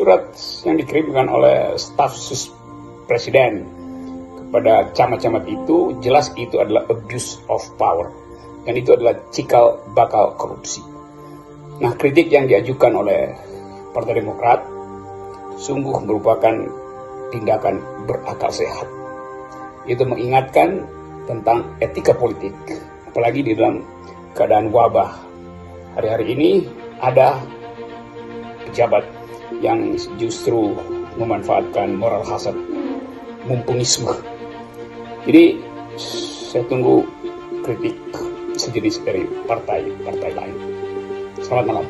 surat yang dikirimkan oleh staf sus presiden kepada camat-camat itu jelas itu adalah abuse of power dan itu adalah cikal bakal korupsi. Nah, kritik yang diajukan oleh Partai Demokrat sungguh merupakan tindakan berakal sehat. Itu mengingatkan tentang etika politik, apalagi di dalam keadaan wabah. Hari-hari ini ada pejabat yang justru memanfaatkan moral hazard, mumpungisme. Jadi saya tunggu kritik sejenis dari partai-partai lain. Selamat malam.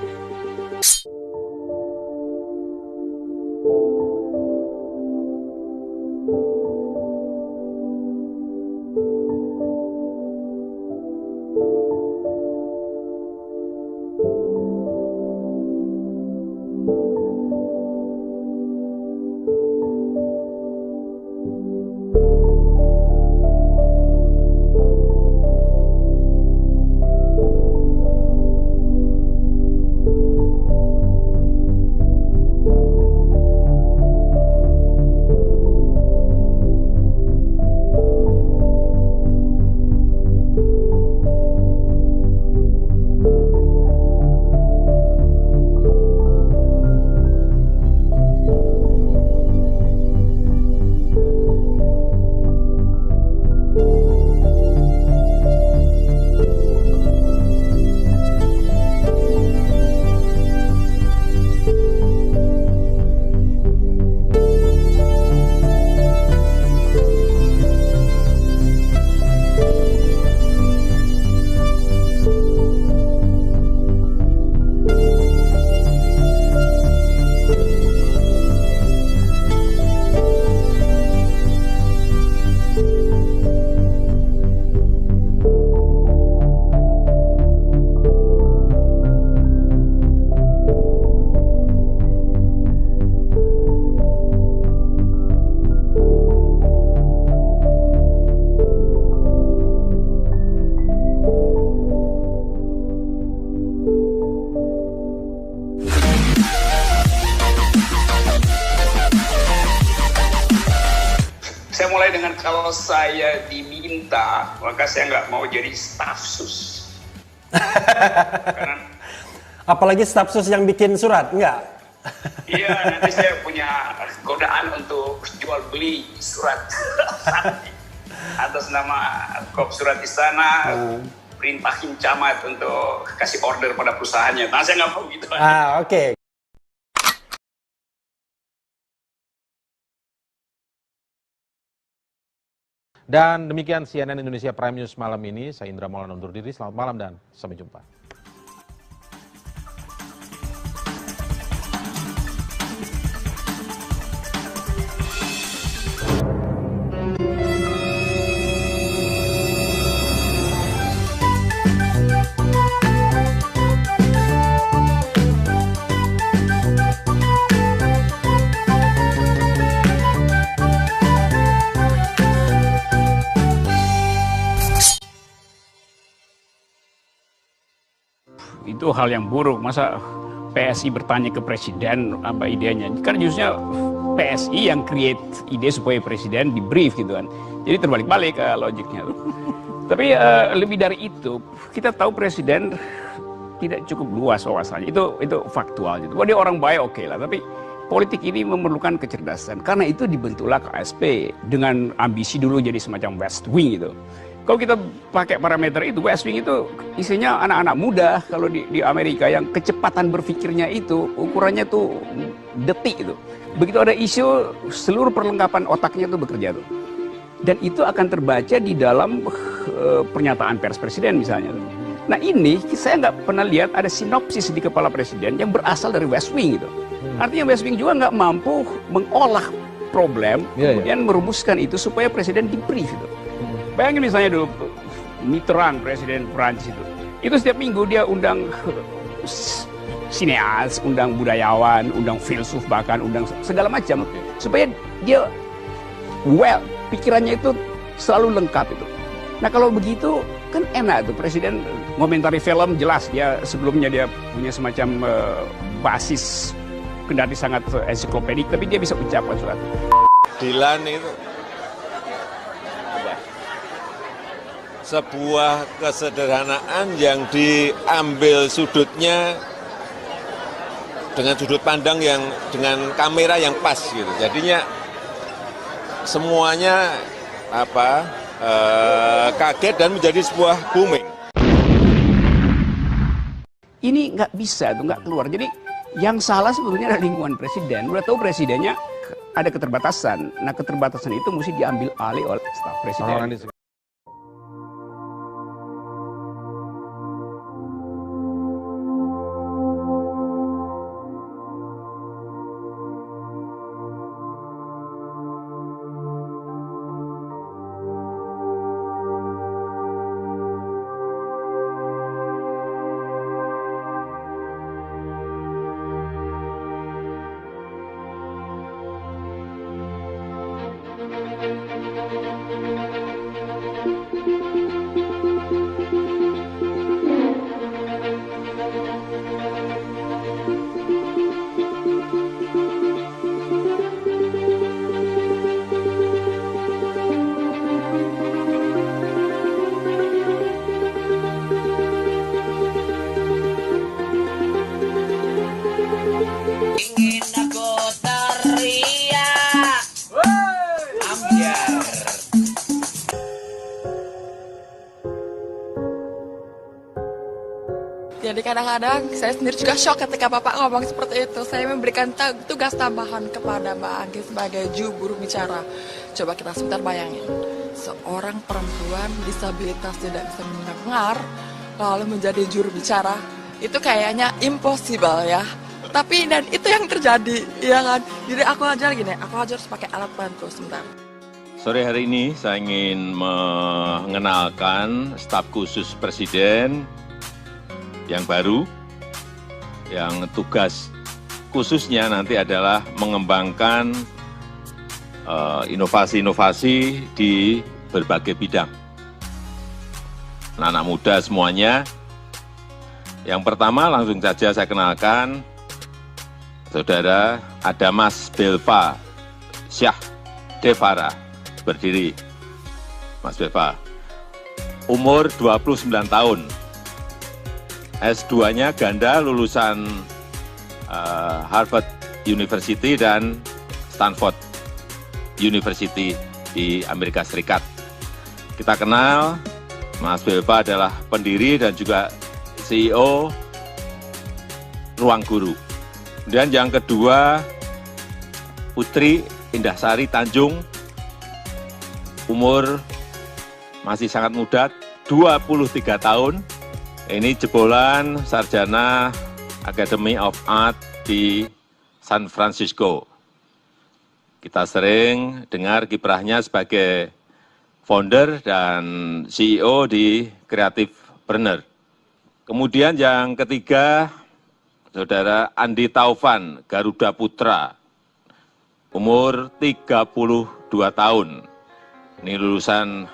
Saya mulai dengan kalau saya diminta, maka saya nggak mau jadi staf sus. Karena, apalagi staf sus yang bikin surat, enggak? Iya, nanti saya punya godaan untuk jual beli surat atas nama Kop Surat Istana, perintahin camat untuk kasih order pada perusahaannya. Nah, saya nggak mau gitu. Oke. Dan demikian CNN Indonesia Prime News malam ini. Saya Indra Maulana undur diri. Selamat malam dan sampai jumpa. Itu hal yang buruk. Masa PSI bertanya ke presiden apa idenya? Kan justru PSI yang create ide supaya presiden di brief gitu kan. Jadi terbalik-balik logiknya tuh. Tapi lebih dari itu, kita tahu presiden tidak cukup luas wawasannya. Itu faktual gitu. Bahwa dia orang baik oke lah, tapi politik ini memerlukan kecerdasan. Karena itu dibentuklah KSP dengan ambisi dulu jadi semacam West Wing gitu. Kalau kita pakai parameter itu, West Wing itu isinya anak-anak muda kalau di Amerika yang kecepatan berpikirnya itu ukurannya tuh detik itu. Begitu ada isu, seluruh perlengkapan otaknya tuh bekerja tuh. Dan itu akan terbaca di dalam pernyataan pers presiden misalnya. Nah ini saya nggak pernah lihat ada sinopsis di kepala presiden yang berasal dari West Wing gitu. Artinya West Wing juga nggak mampu mengolah problem, kemudian merumuskan itu supaya presiden di-brief gitu. Bayangin misalnya dulu Mitterrand, presiden Prancis itu setiap minggu dia undang sineas, undang budayawan, undang filsuf, bahkan undang segala macam supaya dia pikirannya itu selalu lengkap itu. Nah kalau begitu kan enak tuh presiden ngomentari film, jelas dia sebelumnya dia punya semacam basis kendati sangat ensiklopedik, tapi dia bisa ucapkan sesuatu. Keadilan itu sebuah kesederhanaan yang diambil sudutnya dengan sudut pandang yang dengan kamera yang pas gitu. Jadinya semuanya kaget dan menjadi sebuah booming. Ini nggak bisa tuh, nggak keluar. Jadi yang salah sebetulnya adalah lingkungan presiden. Udah tahu presidennya ada keterbatasan. Nah, keterbatasan itu mesti diambil alih oleh staf presiden. Jadi kadang-kadang saya sendiri juga shock ketika Bapak ngomong seperti itu. Saya memberikan tugas tambahan kepada Mbak Anggi sebagai juru bicara. Coba kita sebentar bayangin. Seorang perempuan disabilitas tidak bisa mendengar, lalu menjadi juru bicara. Itu kayaknya impossible ya. Tapi dan itu yang terjadi, ya kan? Jadi aku ajar gini, aku ajar harus pakai alat bantu sebentar. Sore hari ini saya ingin mengenalkan staf khusus Presiden yang baru, yang tugas khususnya nanti adalah mengembangkan inovasi-inovasi di berbagai bidang. Anak-anak muda semuanya. Yang pertama langsung saja saya kenalkan Saudara Adamas Belva Syah Devara. Berdiri, Mas Belva. Umur 29 tahun. S2-nya ganda lulusan Harvard University dan Stanford University di Amerika Serikat. Kita kenal, Mas Belva adalah pendiri dan juga CEO Ruang Guru. Kemudian yang kedua, Putri Indahsari Tanjung, umur masih sangat muda, 23 tahun. Ini jebolan sarjana Academy of Art di San Francisco. Kita sering dengar kiprahnya sebagai founder dan CEO di Creative Partner. Kemudian yang ketiga, Saudara Andi Taufan Garuda Putra, umur 32 tahun. Ini lulusan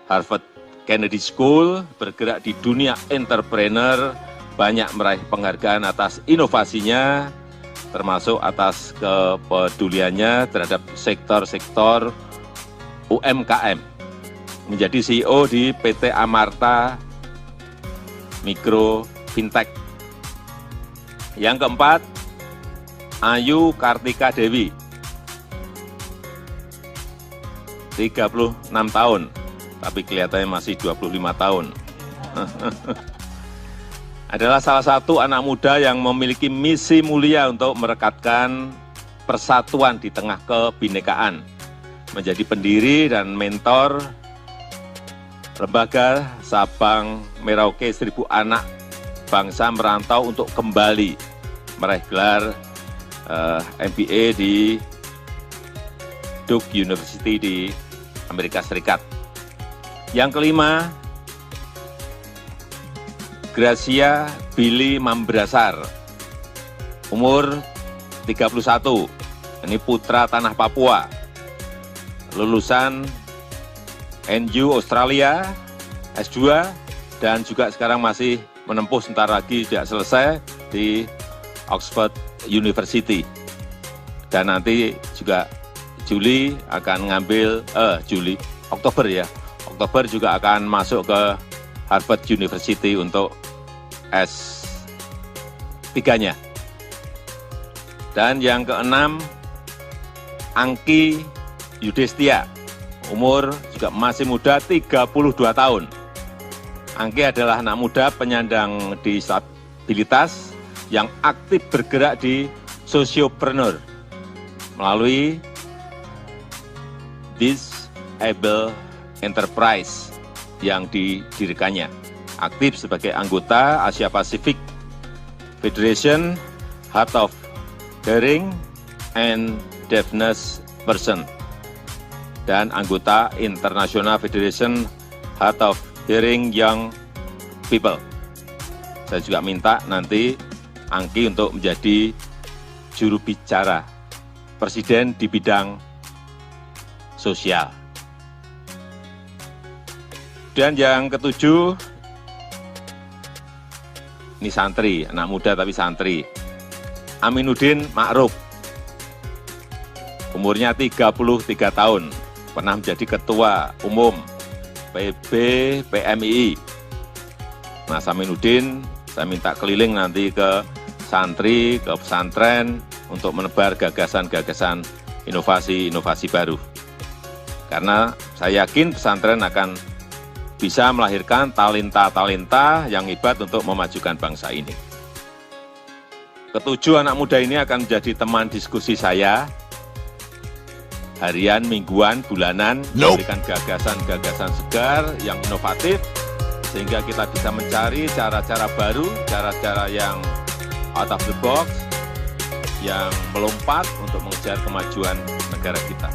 Harvard Kennedy School, bergerak di dunia entrepreneur, banyak meraih penghargaan atas inovasinya, termasuk atas kepeduliannya terhadap sektor-sektor UMKM. Menjadi CEO di PT Amarta Mikro Fintech. Yang keempat, Ayu Kartika Dewi, 36 tahun, tapi kelihatannya masih 25 tahun. Adalah salah satu anak muda yang memiliki misi mulia untuk merekatkan persatuan di tengah kebinekaan, menjadi pendiri dan mentor lembaga Sabang Merauke 1000 anak bangsa merantau untuk kembali meraih gelar MBA di Duke University di Amerika Serikat. Yang kelima, Gracia Billy Mambrasar, umur 31, ini putra tanah Papua, lulusan NU Australia, S2, dan juga sekarang masih menempuh sebentar lagi tidak selesai di Oxford University. Dan nanti juga Juli akan ngambil, Oktober ya. Oktober juga akan masuk ke Harvard University untuk S3-nya. Dan yang keenam, Angki Yudhistia, umur juga masih muda, 32 tahun. Angki adalah anak muda penyandang disabilitas yang aktif bergerak di Sociopreneur melalui Disable Enterprise yang didirikannya. Aktif sebagai anggota Asia Pacific Federation Hard of Hearing and Deafness Person dan anggota International Federation Hard of Hearing Young People. Saya juga minta nanti Angki untuk menjadi juru bicara Presiden di bidang sosial. Dan yang ketujuh, ini santri, anak muda tapi santri. Aminuddin Ma'ruf, umurnya 33 tahun, pernah menjadi ketua umum PB PMII. Mas Aminuddin, saya minta keliling nanti ke santri, ke pesantren, untuk menebar gagasan-gagasan inovasi-inovasi baru. Karena saya yakin pesantren akan bisa melahirkan talenta-talenta yang hebat untuk memajukan bangsa ini. Ketujuh anak muda ini akan menjadi teman diskusi saya, harian, mingguan, bulanan, memberikan gagasan-gagasan segar yang inovatif, sehingga kita bisa mencari cara-cara baru, cara-cara yang out of the box, yang melompat untuk mengejar kemajuan negara kita.